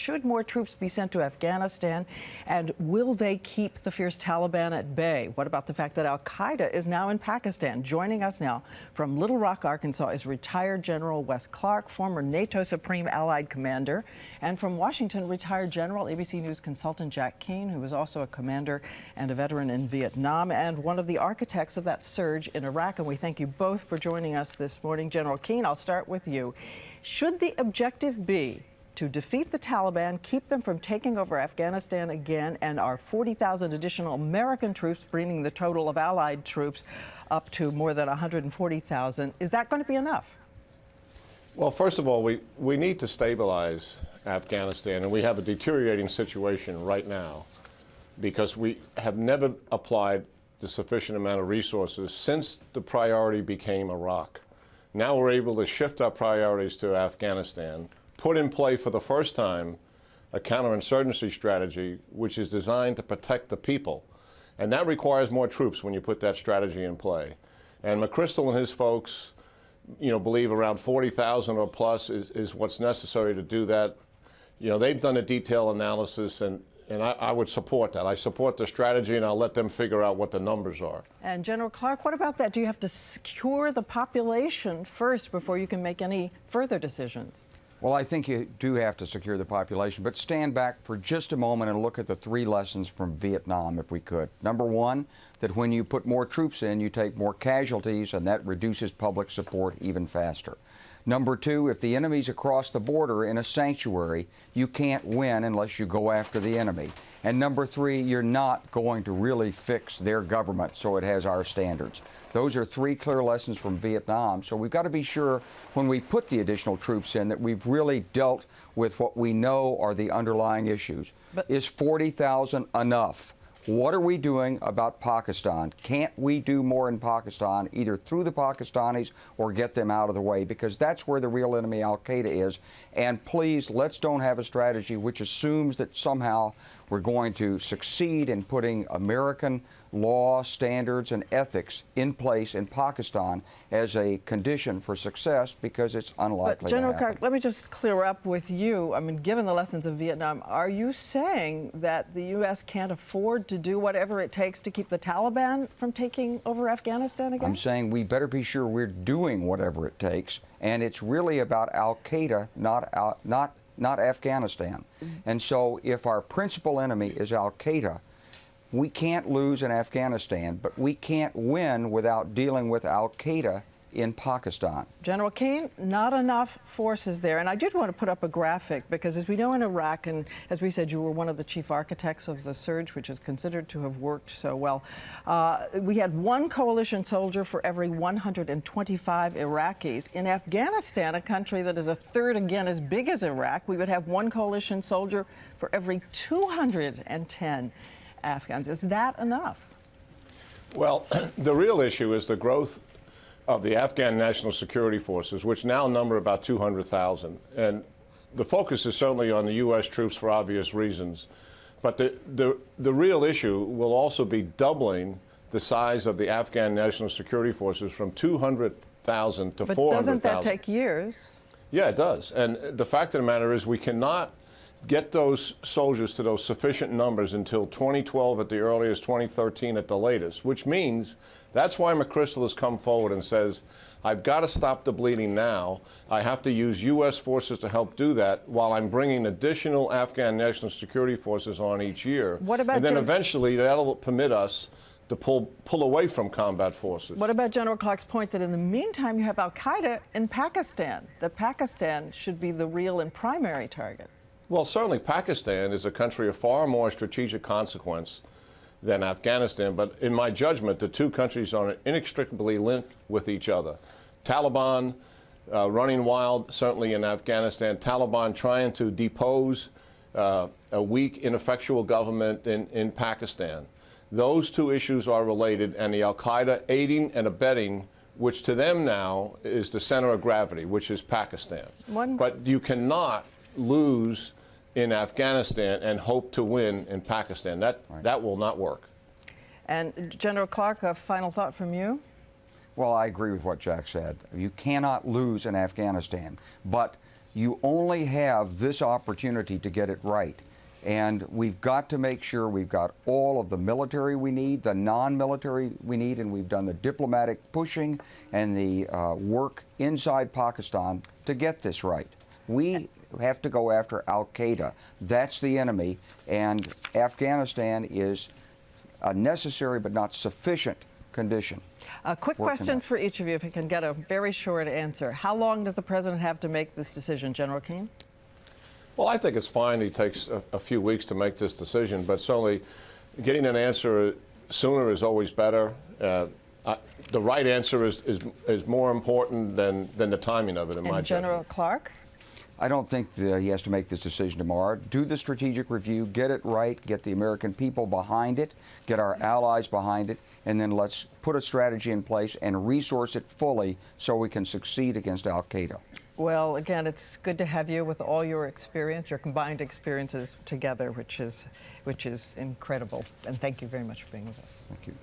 Should more troops be sent to Afghanistan? And will they keep the fierce Taliban at bay? What about the fact that al-Qaeda is now in Pakistan? Joining us now from Little Rock, Arkansas, is retired General Wes Clark, former NATO Supreme Allied Commander, and from Washington, retired General ABC News consultant Jack Keane, who was also a commander and a veteran in Vietnam and one of the architects of that surge in Iraq. And we thank you both for joining us this morning. General Keane, I'll start with you. Should the objective be to defeat the Taliban, keep them from taking over Afghanistan again, and our 40,000 additional American troops, bringing the total of Allied troops up to more than 140,000, is that going to be enough? Well, first of all, we need to stabilize Afghanistan, and we have a deteriorating situation right now because we have never applied the sufficient amount of resources since the priority became Iraq. Now we're able to shift our priorities to Afghanistan, put in play for the first time a counterinsurgency strategy which is designed to protect the people. And that requires more troops when you put that strategy in play. And McChrystal and his folks, believe around 40,000 or plus is what's necessary to do that. They've done a detailed analysis, and I would support that. I support the strategy, and I'll let them figure out what the numbers are. And General Clark, what about that? Do you have to secure the population first before you can make any further decisions? Well, I think you do have to secure the population, but stand back for just a moment and look at the three lessons from Vietnam, if we could. Number one, that when you put more troops in, you take more casualties, and that reduces public support even faster. Number two, if the enemy's across the border in a sanctuary, you can't win unless you go after the enemy. And number three, you're not going to really fix their government so it has our standards. Those are three clear lessons from Vietnam. So we've got to be sure when we put the additional troops in that we've really dealt with what we know are the underlying issues. But is 40,000 enough? What are we doing about Pakistan? Can't we do more in Pakistan, either through the Pakistanis or get them out of the way? Because that's where the real enemy, al-Qaeda, is. And please, let's don't have a strategy which assumes that somehow we're going to succeed in putting American law, standards, and ethics in place in Pakistan as a condition for success, because it's unlikely. But General Clark, let me just clear up with you. I mean, given the lessons of Vietnam, are you saying that the U.S. can't afford to do whatever it takes to keep the Taliban from taking over Afghanistan again? I'm saying we better be sure we're doing whatever it takes, and it's really about al-Qaeda, not Afghanistan. And so if our principal enemy is al-Qaeda, we can't lose in Afghanistan, but we can't win without dealing with al-Qaeda in Pakistan. General Keane, not enough forces there. And I did want to put up a graphic because, as we know, in Iraq, and as we said, you were one of the chief architects of the surge, which is considered to have worked so well. We had one coalition soldier for every 125 Iraqis. In Afghanistan, a country that is a third again as big as Iraq, we would have one coalition soldier for every 210 Afghans. Is that enough? Well, the real issue is the growth of the Afghan National Security Forces, which now number about 200,000. And the focus is certainly on the U.S. troops for obvious reasons. But the real issue will also be doubling the size of the Afghan National Security Forces from 200,000 to 400,000. But doesn't that take years? Yeah, it does. And the fact of the matter is we cannot get those soldiers to those sufficient numbers until 2012 at the earliest, 2013 at the latest, which means that's why McChrystal has come forward and says, I've got to stop the bleeding now. I have to use U.S. forces to help do that while I'm bringing additional Afghan National Security Forces on each year. What about and then eventually that'll permit us to pull away from combat forces. What about General Clark's point that in the meantime you have al-Qaeda in Pakistan, that Pakistan should be the real and primary target? Well, certainly Pakistan is a country of far more strategic consequence than Afghanistan, but in my judgment, the two countries are inextricably linked with each other. Taliban running wild, certainly in Afghanistan. Taliban trying to depose a weak, ineffectual government in Pakistan. Those two issues are related, and the al-Qaeda aiding and abetting, which to them now is the center of gravity, which is Pakistan. But you cannot lose in Afghanistan and hope to win in Pakistan. That will not work. And General Clark, a final thought from you? Well, I agree with what Jack said. You cannot lose in Afghanistan, but You only have this opportunity to get it right. And we've got to make sure we've got all of the military we need, the non-military we need, and we've done the diplomatic pushing and the work inside Pakistan to get this right. We have to go after al-Qaeda. That's the enemy, and Afghanistan is a necessary but not sufficient condition. A quick question for each of you, if I can get a very short answer. How long does the president have to make this decision, General Keane? Well, I think it's fine he takes a few weeks to make this decision, but certainly getting an answer sooner is always better. The right answer is more important than the timing of it, in my judgment. General Clark? I don't think that he has to make this decision tomorrow. Do the strategic review, get it right, get the American people behind it, get our allies behind it, and then let's put a strategy in place and resource it fully so we can succeed against al-Qaeda. Well, again, it's good to have you with all your experience, your combined experiences together, which is incredible. And thank you very much for being with us. Thank you.